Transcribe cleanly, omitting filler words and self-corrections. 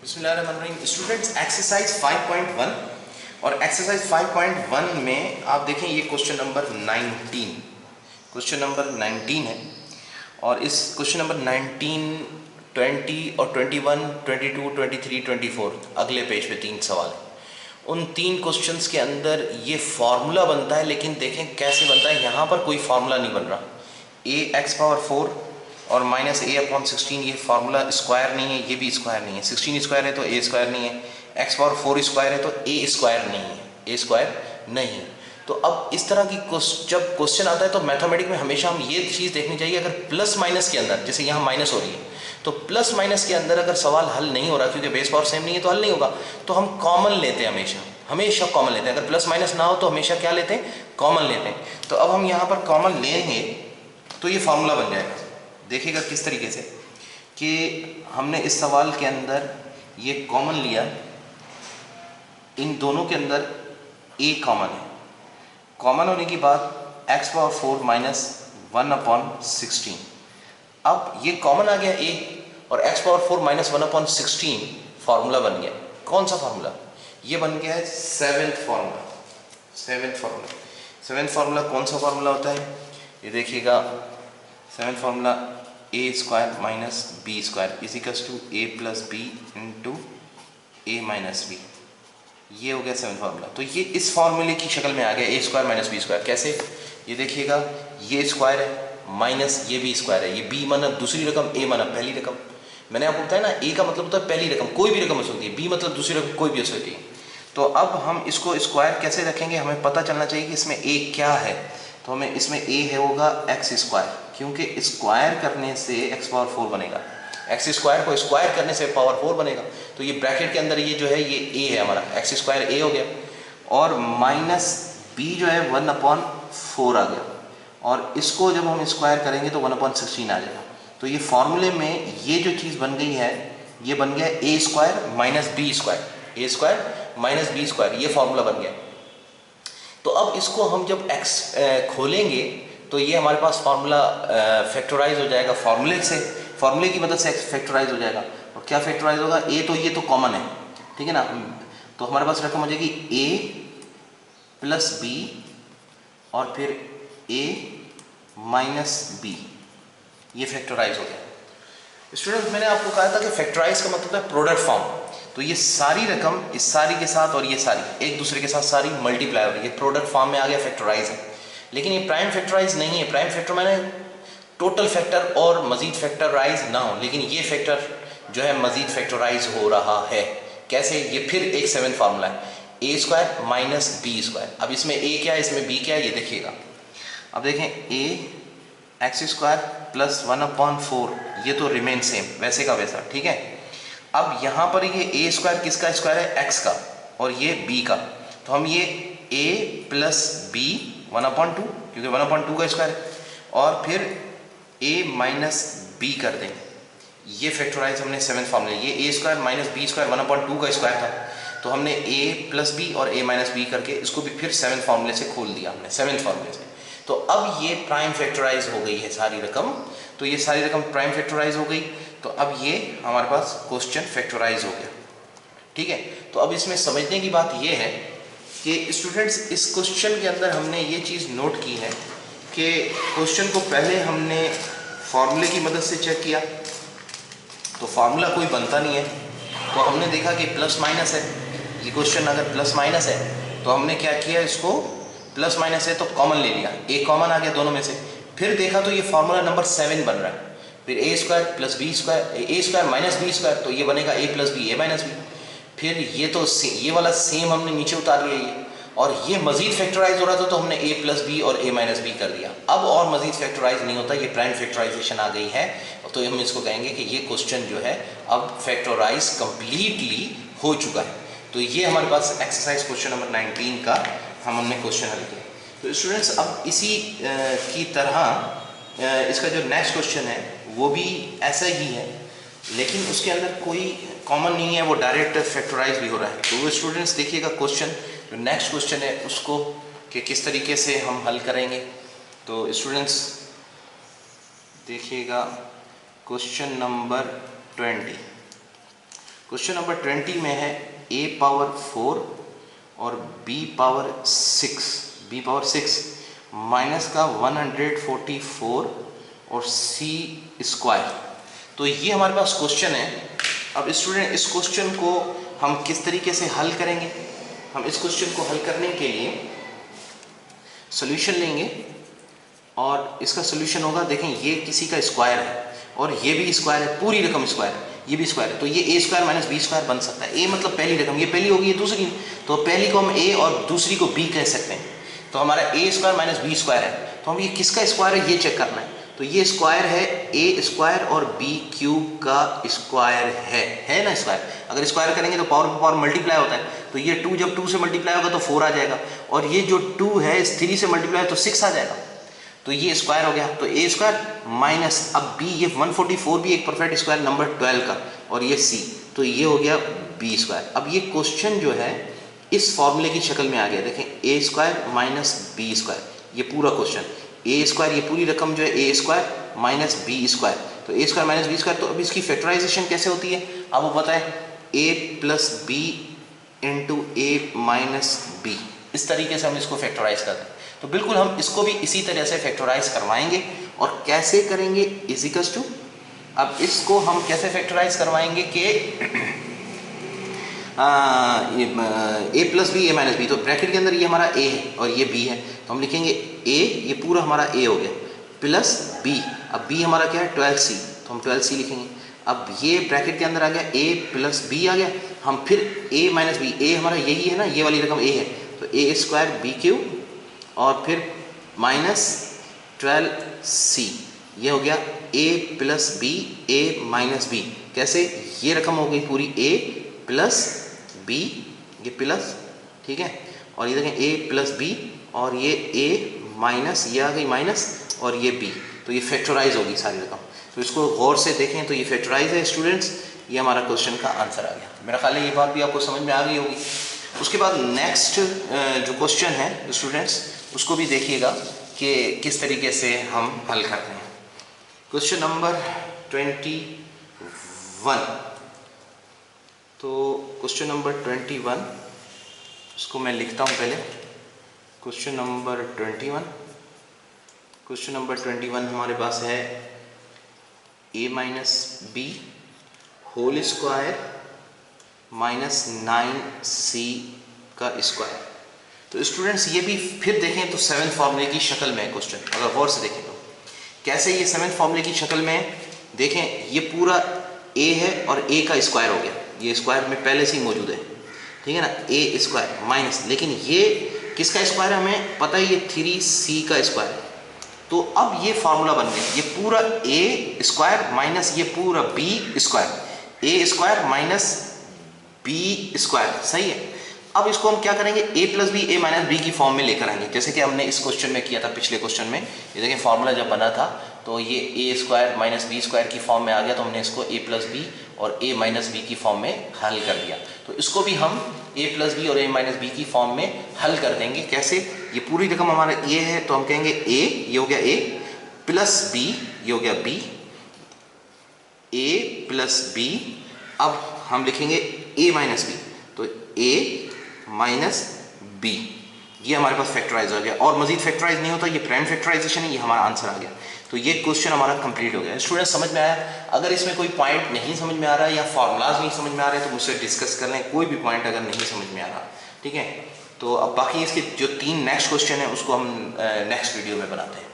बिस्मिल्लाहिर्रहमानिर्रहीम। Students, exercise 5.1 और exercise 5.1 में आप देखें ये क्वेश्चन नंबर 19 है। और इस क्वेश्चन नंबर 19, 20 और 21, 22, 23, 24 अगले पेज पे 3 सवाल हैं। उन 3 क्वेश्चंस के अंदर ये फार्मूला बनता है, लेकिन देखें कैसे बनता है। यहाँ पर कोई फार्मूला नहीं बन रहा। ax⁴ और -a/16 ये फार्मूला स्क्वायर नहीं है, ये भी स्क्वायर नहीं है। 16 स्क्वायर है तो a स्क्वायर नहीं है, x⁴ स्क्वायर है तो a स्क्वायर नहीं है, a स्क्वायर नहीं है। तो अब इस तरह की जब क्वेश्चन आता है तो मैथमेटिक्स में हमेशा हम ये चीज़ देखनी चाहिए, अगर प्लस माइनस के अंदर, जैसे यहाँ माइनस हो रही है, तो प्लस माइनस के अंदर अगर सवाल हल नहीं हो रहा क्योंकि बेस पावर सेम नहीं है तो हल नहीं होगा, तो हम कॉमन लेते हैं, हमेशा कॉमन लेते हैं। अगर प्लस माइनस ना हो तो हमेशा क्या लेते हैं, कॉमन लेते हैं। तो अब हम यहाँ पर कॉमन लेंगे तो ये फार्मूला बन जाएगा। देखिएगा किस तरीके से कि हमने इस सवाल के अंदर ये कॉमन लिया, इन दोनों के अंदर a कॉमन है। कॉमन होने की बाद x⁴ - 1/16। अब ये कॉमन आ गया a और x⁴ - 1/16 फार्मूला बन गया। कौन सा फार्मूला? ये बन गया है सेवेंथ फार्मूला। कौन सा फार्मूला होता है ये देखिएगा। Seventh formula a² - b² = a + b × a - b। ये हो गया सेवेंथ फार्मूला। तो ये इस फार्मूले की शक्ल में आ गया, a² - b²। कैसे? ये देखिएगा, ये स्क्वायर है माइनस ये भी स्क्वायर है। ये b मतलब दूसरी रकम, a मतलब पहली रकम। मैंने आपको बताया ना, a का मतलब होता है पहली रकम, कोई भी रकम हो सकती है। b मतलब दूसरी रकम, कोई भी हो सकती है। तो अब हम इसको स्क्वायर कैसे रखेंगे, हमें पता चलना चाहिए कि इसमें a क्या है। तो हमें इसमें a है होगा x², क्योंकि स्क्वायर करने से x⁴ बनेगा। x² को स्क्वायर करने से पावर 4 बनेगा। तो ये ब्रैकेट के अंदर ये जो है ये a है हमारा, x² a हो गया, और -b जो है 1/4 आ गया, और इसको जब हम स्क्वायर करेंगे तो 1/16 आ जाएगा। तो ये फार्मूले में ये जो चीज़ बन गई है, ये बन गया a² - b², ये फार्मूला बन गया। तो अब इसको हम जब x खोलेंगे तो ये हमारे पास फार्मूला फैक्टराइज हो जाएगा। फार्मूले की मदद से x फैक्टराइज हो जाएगा। और क्या फैक्टराइज होगा? a तो ये तो कॉमन है, ठीक है ना। तो हमारे पास रकम हो जाएगी a + b और फिर a - b। ये फैक्टराइज हो गया। स्टूडेंट, मैंने आपको कहा था कि फैक्टराइज का मतलब है प्रोडक्ट फॉर्म। तो ये सारी रकम इस सारी के साथ और ये सारी एक दूसरे के साथ सारी मल्टीप्लाई हो रही है, प्रोडक्ट फॉर्म में आ गया, फैक्टराइज है। लेकिन ये प्राइम फैक्टराइज नहीं है। प्राइम फैक्टर मैंने टोटल फैक्टर और मजीद फैक्टराइज ना हो, लेकिन ये फैक्टर जो है मजीद फैक्टराइज हो रहा है। कैसे? ये फिर एक सेवन फार्मूला है, a² - b²। अब इसमें a क्या है, इसमें b क्या है, ये देखिएगा। अब देखें, a x² + 1/4, ये तो रिमेन सेम, वैसे का वैसा, ठीक है। अब यहाँ पर ये a² किसका स्क्वायर है? x का, और ये b का। तो हम ये a + b 1/2, क्योंकि 1/2 का स्क्वायर है, और फिर a - b कर देंगे। ये फैक्टराइज हमने सेवेंथ फार्मूले, ये a² - b² 1/2 का स्क्वायर था, तो हमने a + b और a - b करके इसको भी फिर सेवेंथ फार्मूले से खोल दिया हमने, सेवेंथ फार्मूले से। तो अब ये प्राइम फैक्टराइज हो गई है सारी रकम। तो ये सारी रकम प्राइम फैक्टराइज हो गई, तो अब ये हमारे पास क्वेश्चन फैक्टराइज हो गया, ठीक है। तो अब इसमें समझने की बात ये है कि स्टूडेंट्स, इस क्वेश्चन के अंदर हमने ये चीज़ नोट की है कि क्वेश्चन को पहले हमने फार्मूले की मदद से चेक किया, तो फार्मूला कोई बनता नहीं है। तो हमने देखा कि प्लस माइनस है, ये क्वेश्चन अगर प्लस माइनस है तो हमने क्या किया, इसको प्लस माइनस है तो कॉमन ले लिया, a कॉमन आ गया दोनों में से। फिर देखा तो ये फार्मूला नंबर 7 बन रहा है। फिर a² + b², a² - b², तो ये बनेगा a + b, a - b। फिर ये तो ये वाला सेम हमने नीचे उतार लिया ये, और ये मजीद फैक्टराइज हो रहा था तो हमने a + b और a - b कर दिया। अब और मजीद फैक्टराइज नहीं होता, ये प्राइम फैक्टराइजेशन आ गई है। तो हम इसको कहेंगे कि ये क्वेश्चन जो है अब फैक्टराइज कंप्लीटली हो चुका है। तो ये हमारे पास एक्सरसाइज क्वेश्चन नंबर 19 का हमने क्वेश्चन हल किया। तो स्टूडेंट्स, अब इसी की तरह इसका जो नेक्स्ट क्वेश्चन है वो भी ऐसा ही है, लेकिन उसके अंदर कोई कॉमन नहीं है, वो डायरेक्ट फैक्टराइज भी हो रहा है। तो वो स्टूडेंट्स देखिएगा क्वेश्चन, जो नेक्स्ट क्वेश्चन है उसको कि किस तरीके से हम हल करेंगे। तो स्टूडेंट्स देखिएगा क्वेश्चन नंबर 20। क्वेश्चन नंबर 20 में है a पावर 4 और b पावर 6 माइनस का 144 और c स्क्वायर। तो ये हमारे पास क्वेश्चन है। अब स्टूडेंट इस क्वेश्चन को हम किस तरीके से हल करेंगे? हम इस क्वेश्चन को हल करने के लिए सॉल्यूशन लेंगे और इसका सॉल्यूशन होगा, देखें ये किसी का स्क्वायर है और ये भी स्क्वायर है, पूरी रकम स्क्वायर है, ये भी स्क्वायर है, तो ये a square minus b square बन सकता है। a मतलब पहली रकम, ये पहली होगी, ये दूसरी, तो पहली को हम a और दूसरी को b कह सकते हैं। तो हमारा a square minus b square है, तो हम ये किसका स्क्वायर है ये चेक करना है। तो ये स्क्वायर है a स्क्वायर और b क्यूब का स्क्वायर है ना स्क्वायर। अगर स्क्वायर करेंगे तो पावर पर पावर मल्टीप्लाई होता है, तो ये 2 जब 2 से मल्टीप्लाई होगा तो 4 आ जाएगा, और ये जो 2 है इस 3 से मल्टीप्लाई तो 6 आ जाएगा, तो ये स्क्वायर हो गया। तो a स्क्वायर माइनस अब b, ये 144 भी एक परफेक्ट स्क्वायर नंबर 12 का, और ये c, तो ये हो गया b स्क्वायर। अब ये क्वेश्चन जो है इस फॉर्मूले की शक्ल में आ गया, देखें a square minus b square, ये पूरा क्वेश्चन a स्क्वायर, ये पूरी रकम जो है a square minus b square, तो a square minus b square. तो अब इसकी फैक्टराइजेशन कैसे होती है अब वो बताएं, a plus b into a minus b, इस तरीके से हम इसको फैक्टराइज करते हैं। तो बिल्कुल हम इसको भी इसी तरह से फैक्टराइज करवाएंगे, और कैसे करेंगे इजिकल्स टू, अब इसको हम कैसे फैक्टराइज करवाएंगे कि ए plus b a minus B, तो ब्रैकेट के अंदर ये हमारा a है और ये b है, तो हम लिखेंगे a, ये पूरा हमारा a हो गया, प्लस b, अब b हमारा क्या है 12c, तो हम 12c लिखेंगे। अब ये ब्रैकेट के अंदर आ गया a प्लस b आ गया, हम फिर a माइनस बी, a हमारा यही है ना, ये वाली रकम a है, तो a स्क्वायर b क्यूब और फिर माइनस 12c, ये हो गया a plus b a minus b. कैसे? ये रकम हो गई पूरी a प्लस b, ये प्लस, ठीक है, और ये देखें a प्लस b और ये a माइनस, ये आ गई माइनस और ये b, तो ये फैक्टराइज होगी सारी रकम। तो इसको गौर से देखें तो ये फैक्टराइज है स्टूडेंट्स, ये हमारा क्वेश्चन का आंसर आ गया। मेरा ख्याल है ये बात भी आपको समझ में आ गई होगी। उसके बाद नेक्स्ट जो क्वेश्चन है स्टूडेंट्स, उसको भी देखिएगा कि किस तरीके से हम हल करते हैं। क्वेश्चन नंबर 21, तो क्वेश्चन नंबर 21 इसको मैं लिखता हूँ पहले। क्वेश्चन नंबर 21 हमारे पास है a minus b whole square minus 9c का स्क्वायर। तो स्टूडेंट्स ये भी फिर देखें तो 7th फॉर्मूले की शक्ल में है क्वेश्चन, अगर गौर से देखें तो कैसे ये 7th फॉर्मूले की शक्ल में देखें, ये पूरा a है और a का स्क्वायर हो गया, ये स्क्वायर में पहले से ही मौजूद है, ठीक है ना, a स्क्वायर माइनस, लेकिन ये किसका स्क्वायर है हमें पता है, ये 3c का स्क्वायर है। तो अब ये फार्मूला बन गया, ये पूरा a स्क्वायर माइनस ये पूरा b square, a square minus b square, सही है। अब इसको हम क्या करेंगे, a plus b a minus b की फॉर्म में लेकर आएंगे, जैसे कि हमने इस क्वेश्चन में किया था, पिछले क्वेश्चन में। ये देखिए फार्मूला जब बना था तो ये a square minus b square की फॉर्म में आ गया, तो हमने इसको a प्लस बी और a माइनस बी की फॉर्म में हल कर दिया। तो इसको भी हम a प्लस बी और a माइनस बी की फॉर्म में हल कर देंगे। कैसे? ये पूरी रकम हमारा a है, तो हम कहेंगे a, ये हो गया a प्लस b, ये हो गया b, a प्लस b। अब हम लिखेंगे a माइनस बी, तो a माइनस बी, ये हमारे पास फैक्टराइज हो गया, और मजीद फैक्टराइज नहीं होता, ये प्राइम फैक्टराइजेशन है, ये हमारा आंसर आ गया। तो ये क्वेश्चन हमारा कंप्लीट हो गया। स्टूडेंट समझ में आया? अगर इसमें कोई पॉइंट नहीं समझ में आ रहा है या फॉर्मूलाज नहीं समझ में आ रहे तो मुझसे डिस्कस कर लें, कोई भी पॉइंट अगर नहीं समझ में आ रहा, ठीक है। तो अब बाकी इसके जो 3 नेक्स्ट क्वेश्चन है उसको हम नेक्स्ट वीडियो में बनाते हैं।